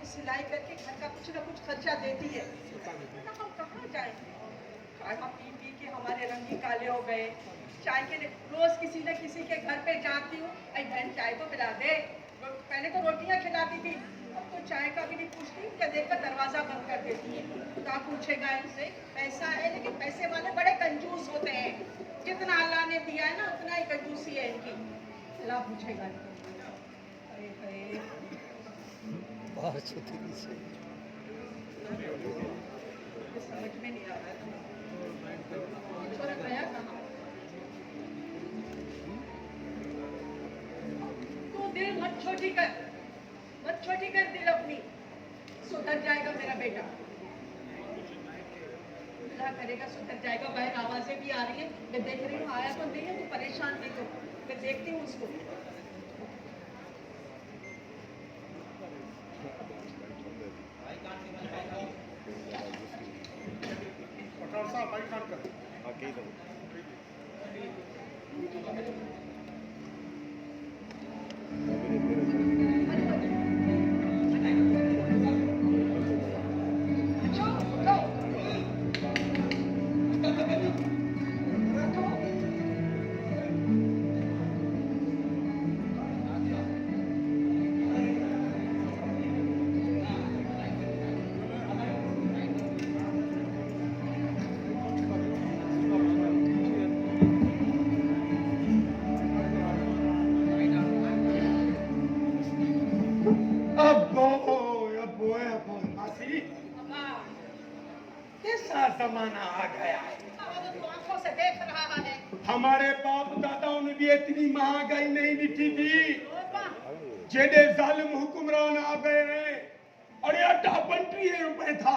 सिलाई करके घर का कुछ ना कुछ खर्चा देती है, ना हम कहाँ जाए? चाय पी पी के हमारे रंग ही काले हो गए। चाय के लिए रोज किसी न किसी के घर पे जाती हूँ, अरे बहन चाय तो पिला दे। पहले तो रोटियां खिलाती थी, अब तो चाय का भी नहीं पूछती, क्या देखकर दरवाजा बंद कर देती है। क्या पूछेगा इनसे? पैसा है, लेकिन पैसे वाले बड़े कंजूस होते हैं। जितना अल्लाह ने दिया है ना, उतना ही कंजूसी है इनकी। अल्लाह पूछेगा इनको। अरे अरे बाहर से तेरी से समझ में नहीं आ रहा है। छोरा गया कहाँ? तू दिल मत छोटी कर दिल अपनी। सुधर जाएगा मेरा बेटा, अल्लाह करेगा सुधर जाएगा। बाहर आवाजें भी आ रही है, मैं देख रही हूँ। आया तो नहीं है, तू परेशान नहीं हो, मैं देखती हूँ उसको। कैसा जमाना आ गया है। तो आंखों से देख रहा है। हमारे बाप दादाओं ने भी इतनी महंगाई नहीं लिखी थी। जेडे जालिम हुक्मरान आ गए हैं, और ये आटा 20 रुपए था,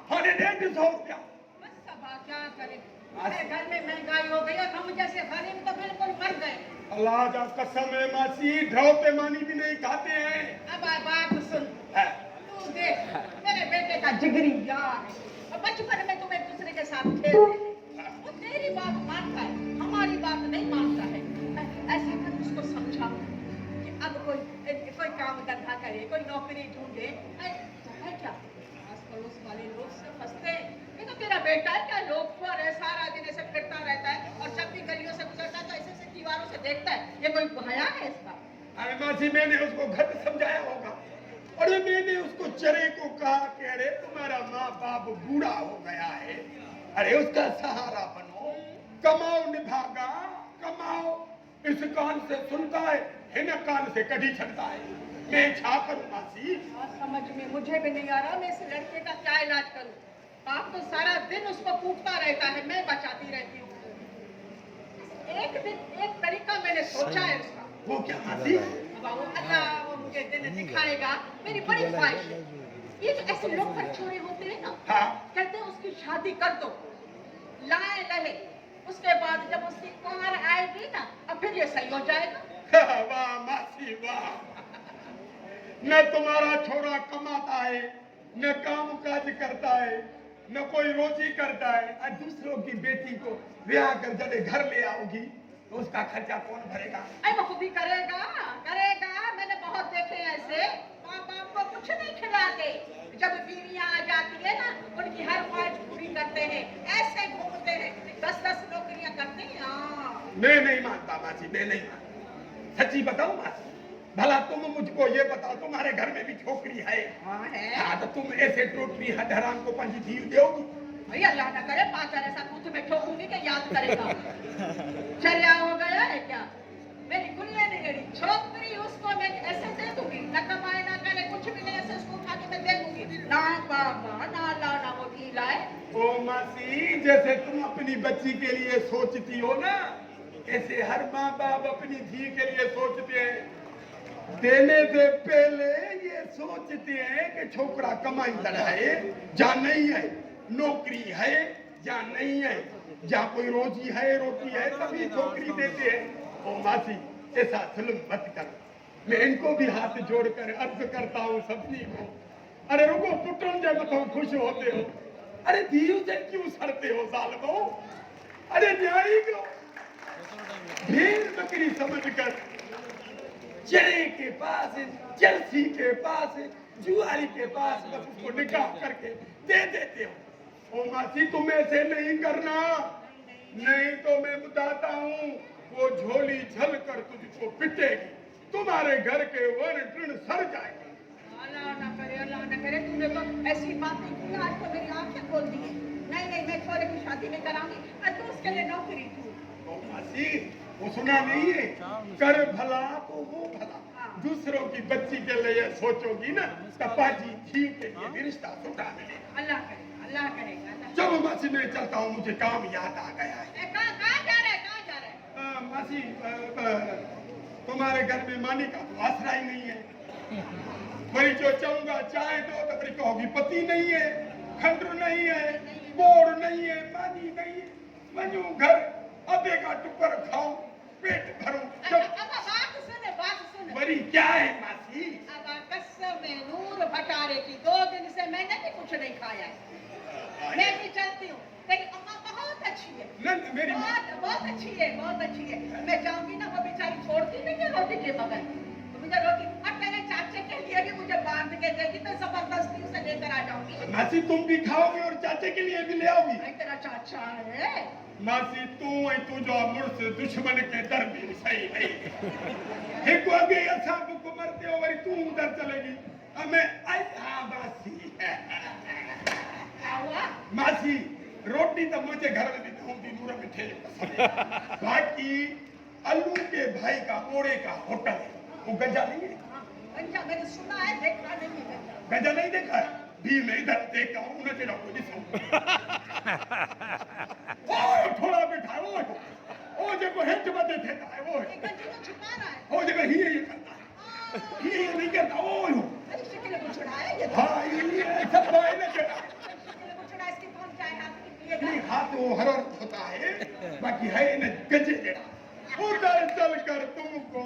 हाँ 150 रुपया। बस सबा क्या करे, अरे घर में महंगाई हो गई और हम जैसे गरीब तो बिल्कुल मर गए। अल्लाह का कसम है मासी, ढो पे मानी भी नहीं खाते हैं। अब बात सुन, है। तू देख मेरे बेटे का जिगरी यार है, और बचपन में तुम एक दूसरे के साथ खेलते थे। वो तेरी बात मानता है, हमारी बात नहीं मानता है। ऐसा कर उसको समझा कि अब कोई काम धंधा करे, कोई नौकरी ढूंढे। है क्या आस पड़ोस वाले लोग से फंसते, ये तो तेरा बेटा है क्या? लोग पर है, सारा दिन ऐसे फिरता रहता है, और जब भी गलियों से गुजरता है तो ऐसे ऐसे दीवारों से देखता है। ये कोई हया है इसका? अरे मासी, मैंने उसको घर समझाया होगा, और मैंने उसको चरे को कहा कि अरे तुम्हारा माँ बाप बूढ़ा हो गया है, अरे उसका सहारा बनो, कमाओ निभागा, कमाओ। इस कान से सुनता है, इन कान से कढ़ी छड़ता है। मैं छा करूं मासी? समझ में मुझे भी नहीं आ रहा, मैं इस लड़के का क्या इलाज करूं। बाप तो सारा दिन उसको कूटता रहता है, मैं बचाती रहती हूँ। एक दिन एक तरीका मैंने सोचा है उसका। वो क्या मासी? अल्लाह वो मुझे दिन दिखाएगा। मेरी बड़ी ख्वाहिश है, ये जो ऐसे लोग छोरे होते हैं ना, हाँ। कहते हैं उसकी शादी कर दो, लाए रहे, उसके बाद जब उसकी उम्र आएगी ना, अब फिर ये सही हो जाएगा। वाह मासी वाह, न तुम्हारा छोरा कमाता है, न काम काज करता है, न कोई रोजी करता है, और दूसरों की बेटी को ब्याह कर जब घर ले आओगी तो उसका खर्चा कौन भरेगा? अरे वो भी करेगा। मैंने बहुत देखे ऐसे, माँ बाप को कुछ नहीं खिलाते, जब बीवियां आ जाती है ना, उनकी हर ख्वाहिश पूरी करते हैं, ऐसे घूमते हैं, 10-10 नौकरियां करते हैं। मैं नहीं मानता मासी, मैं नहीं मानता। सच्ची बताऊं मासी, भला तुम मुझको ये बताओ, तुम्हारे घर में भी छोकरी है? हाँ है। हाँ, तो तुम ऐसे टोटरी हडराम को पंजी धीर दोगी? भाई अल्लाह ना करे पाचर ऐसा कुछ में ठोकूंगी कि याद करेगा। चलिया हो गया है क्या? मेरी गुल्ले नहीं गड़ी छोकरी, उसको मैं ऐसे दे दूंगी, न कमाए ना करे, कुछ भी नहीं, ऐसे उसको उठा के मैं दे दूंगी। ना बाबा ना लाना वो भी लाए। ओ मासी, जैसे तुम अपनी बच्ची के लिए सोचती हो ना, ऐसे हर माँ बाप अपनी धी के लिए सोचते हैं। देने से पहले ये सोचते हैं कि छोकरा कमाई है या नहीं है, नौकरी है या नहीं है, या कोई रोजी है रोटी है, तभी छोकरी देते हैं। ओ मासी, ऐसा जुल्म मत कर। मैं इनको भी हाथ जोड़कर अर्ज करता हूँ सबनी को, अरे रुको पुटन जब तुम खुश होते हो, अरे धीरू से क्यों सड़ते हो जालिमो? अरे न्यायी को भेड़ बकरी समझकर चरे के पास, चरसी के पास, जुआरी के पास बस उसको निकाह करके दे देते हो। ओ मासी तुम ऐसे नहीं करना, नहीं तो मैं बताता हूँ वो झोली झल कर तुझको पिटेगी, तुम्हारे घर के वन तृण सड़ जाएंगे। अल्लाह ना करे तूने तो ऐसी बातें की, आज तो मेरी आंखें खोल दी है। नहीं मैं छोरे की शादी नहीं कराऊंगी और तू उसके लिए नौकरी तू। ओ मासी वो सुना नहीं है, कर भला तो हो भला, दूसरों की बच्ची के लिए सोचोगी ना तो पाजी जीव के लिए भी रिश्ता छुटा मिलेगा। अल्लाह करेगा। चलो मासी मैं चलता हूँ, मुझे काम याद आ गया है। कहाँ जा रहा है? मासी तुम्हारे घर में मानी का तो आसरा ही नहीं है। बड़ी जो चाहूंगा चाहे तो बड़ी कहोगी पति नहीं है, खंडर नहीं है, बोर नहीं है, मानी नहीं है। मजू घर अबे का टुकर खाऊं, पेट भरूं। बात सुन। बड़ी क्या है मासी? अब कसम नूर भटारे की 2 दिन से मैंने भी कुछ नहीं खाया है। मैं भी चलती हूँ, तेरी अम्मा बहुत अच्छी है। न, मेरी बहुत अच्छी है, बहुत अच्छी है। मैं जाऊंगी ना वो बेचारी छोड़ती नहीं है रोटी के बगैर, तो मुझे रोटी और तेरे चाचे के लिए भी मुझे बांध के देगी तो जबरदस्ती उसे लेकर आ जाऊंगी। मासी तुम भी खाओगी और चाचे के लिए भी ले आओगी? तेरा चाचा है मासी तू जो मुझसे दुश्मन के दर भी सही नहीं। एक अगे अच्छा को मरते हो वरी तू उधर चलेगी। हमें मासी मासी रोटी तो मुझे घर में भी दूंगी, नूरा मिठे बाकी अल्लू के भाई का ओड़े का होटल है, वो गंजा नहीं है? गंजा मैंने सुना है, देखा नहीं है। गंजा नहीं देखा है? भी मैं इधर देखा हूँ, उन्हें तेरा कोई थोड़ा बैठा है वो जब हिट बदे देता है वो गंजी को छुपा रहा है। वो जब ही ये करता है, ये नहीं करता वो अरे शक्ल को छुड़ाया ये। हाँ ये सब भाई ने चला शक्ल को छुड़ा इसके कौन चाहे हाथ नहीं हाथ वो हर होता है, बाकी है न गंजे जड़ा। उधर चल कर तुमको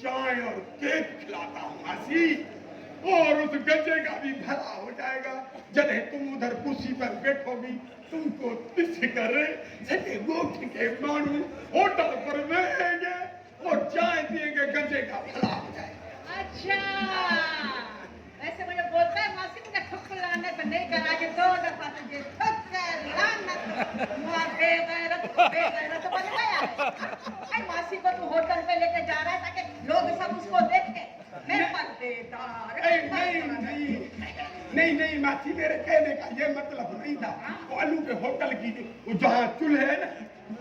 चाय और केक खिलाता हूँ मासी, और उस गंजे का भी भला हो जाएगा। जब तुम उधर कुर्सी पर बैठोगी तुमको कर सके गोठ के मानू होटल पर बैठेंगे और चाय पिएंगे, गंजे का भला हो जाएगा। अच्छा वैसे मुझे बोलता है मासी मुझे ठुक्कर लानत नहीं करा के 2 दफा तुझे ठुक्कर लानत मार बेगैरत बन गया है। अरे मासी को तू होटल पे लेके जा रहा है ताकि लोग सब उसको देखें। मैं पर्देदार नहीं मासी मेरे कहने का ये मतलब नहीं था। वो अल्लू के होटल की वो जहाँ चूल्हे है ना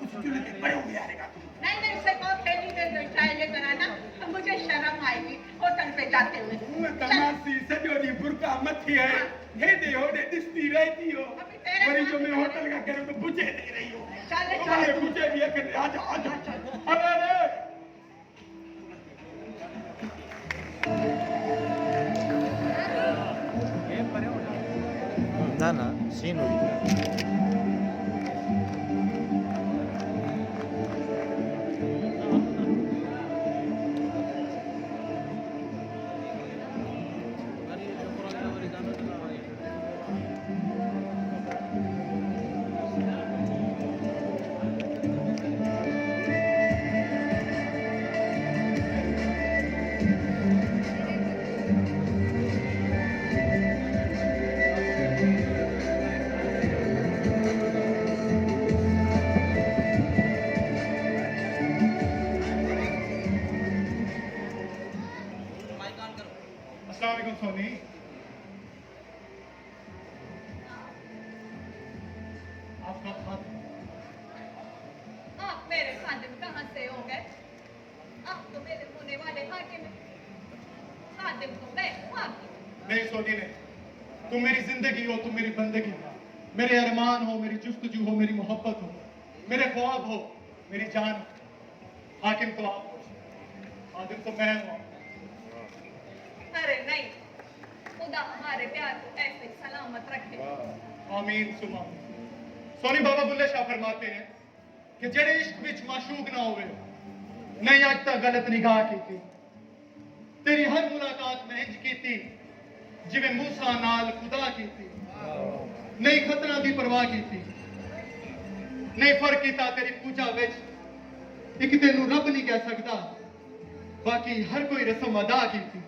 उस चूल्हे के बड़े में आएगा। नहीं उसे कहो थैली में चाय लेकर आना, तो मुझे शर्म आएगी होटल पे जाते हुए। मासी सजोरी बुरका मथी है, हे दे हो दे दिसती रहती हो। वही जो मैं होटल का करूँ तो बुझे दे रही हो। चल बुझे भी है, आजा अरे ना सीन हुई। सोनी आपका खाते आप मेरे खादिम कहाँ से हो गए? आप तो मेरे होने वाले हाकिम हैं। खादिम तो मैं हूँ आपकी। नहीं सोनी ने, तुम मेरी जिंदगी हो, तुम मेरी बंदगी हो, मेरे अरमान हो, मेरी जुस्तजू हो, मेरी मोहब्बत हो, मेरे ख्वाब हो, मेरी जान हो। हाकिम तो आप हो, खादिम तो मैं हूँ। अरे नहीं, खुदा हमारे प्यार को ऐसे सलामत रखे। आमीन सुमा। सोनी बाबा बुल्ले शाह फरमाते हैं कि जेड़े इश्क विच माशूक ना होवे, नहीं आज तक गलत निगाह की थी, तेरी हर मुलाकात में इंज की थी जिवें मूसा नाल खुदा की थी, नहीं खतरा दी परवाह की थी, नहीं फर्क कीता तेरी पूजा विच, एक तेनू रब नहीं कह सकता बाकी हर कोई रस्म अदा की थी।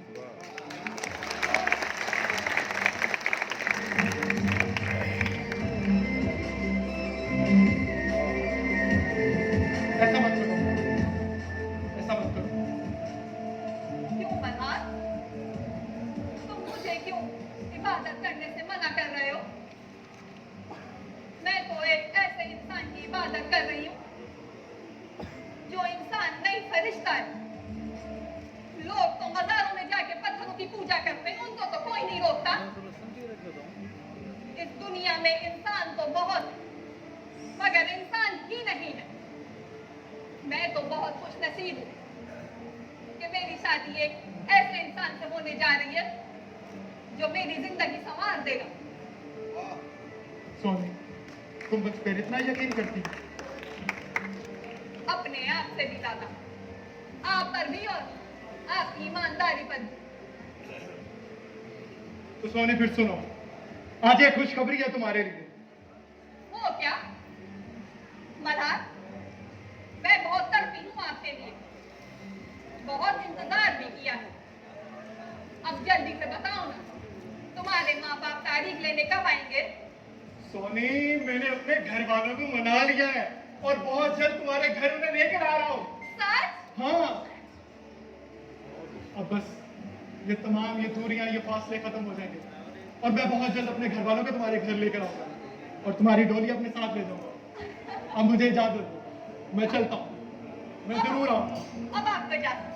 ऐसा मत करो, ऐसा मत करो। क्यों मल्हार? तुम मुझे क्यों इबादत करने से मना कर रहे हो? मैं तो एक ऐसे इंसान की इबादत कर रही हूँ जो इंसान नहीं फरिश्ता है। लोग तो मज़ारों में जाके पत्थरों की पूजा करते हैं, उनको तो कोई नहीं रोकता। इस दुनिया में इंसान तो बहुत, मगर इंसान ही नहीं है। मैं तो बहुत खुशनसीब हूँ कि मेरी शादी एक ऐसे इंसान से होने जा रही है जो मेरी जिंदगी संवार देगा। सोनी, तुम मुझ पर इतना यकीन करती हो? अपने आप से भी ज्यादा, आप पर भी और आपकी ईमानदारी पर भी। तो सोनी फिर सुनो, आज एक खुशखबरी है तुम्हारे लिए। वो क्या? मल्हार, मैं बहुत तड़पी हूँ आपके लिए, बहुत इंतजार भी किया है। अब जल्दी से बताओ ना, तुम्हारे माँ बाप तारीख लेने कब आएंगे? सोनी, मैंने अपने घर वालों को मना लिया है और बहुत जल्द तुम्हारे घर उन्हें लेकर आ रहा हूँ। सच? हाँ, अब बस ये तमाम ये दूरियां, ये फासले खत्म हो जाएंगे और मैं बहुत जल्द अपने घर वालों को तुम्हारे घर लेकर आऊंगा और तुम्हारी डोली अपने साथ ले जाऊंगा। अब मुझे इजाजत दो, मैं चलता हूँ, मैं जरूर आऊंगा। अब आप तो जा सकते